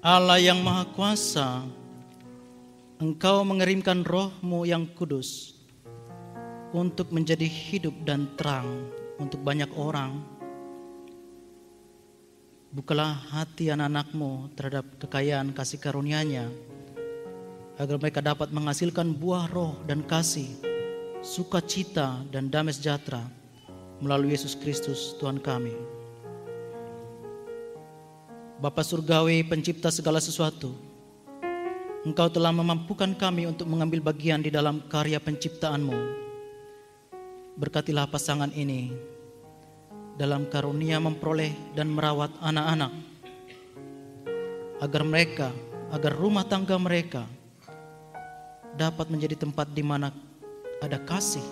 Allah yang Maha Kuasa, Engkau mengirimkan Roh-Mu yang kudus untuk menjadi hidup dan terang untuk banyak orang. Bukalah hati anak-anak-Mu terhadap kekayaan kasih karunia-Nya, agar mereka dapat menghasilkan buah roh dan kasih, sukacita dan damai sejahtera melalui Yesus Kristus Tuhan kami. Bapa Surgawi, pencipta segala sesuatu, Engkau telah memampukan kami untuk mengambil bagian di dalam karya penciptaan-Mu. Berkatilah pasangan ini dalam karunia memperoleh dan merawat anak-anak, agar rumah tangga mereka dapat menjadi tempat di mana ada kasih,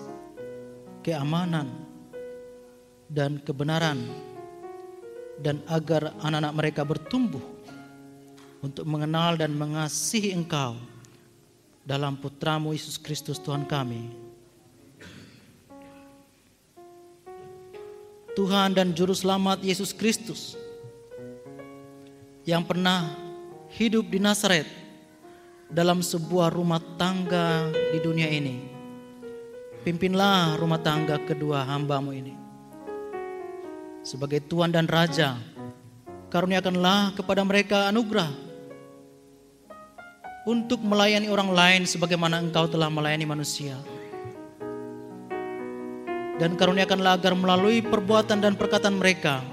keamanan, dan kebenaran, dan agar anak-anak mereka bertumbuh untuk mengenal dan mengasihi Engkau dalam Putra-Mu Yesus Kristus Tuhan kami. Tuhan dan Juru Selamat Yesus Kristus yang pernah hidup di Nazaret dalam sebuah rumah tangga di dunia ini, pimpinlah rumah tangga kedua hamba-Mu ini. Sebagai Tuhan dan Raja, karuniakanlah kepada mereka anugerah untuk melayani orang lain sebagaimana Engkau telah melayani manusia. Dan karuniakanlah agar melalui perbuatan dan perkataan mereka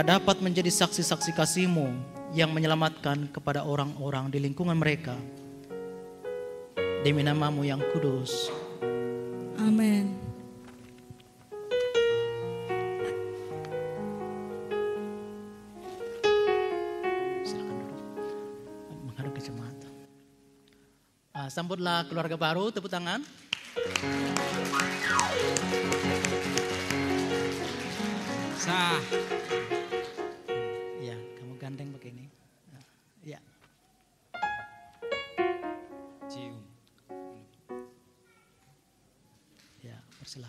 dapat menjadi saksi-saksi kasih-Mu yang menyelamatkan kepada orang-orang di lingkungan mereka. Demi nama-Mu yang kudus. Amin. Sambutlah keluarga baru, tepuk tangan. Sah. Ya, kamu gandeng begini. Ya. Cium. Ya, persilakan.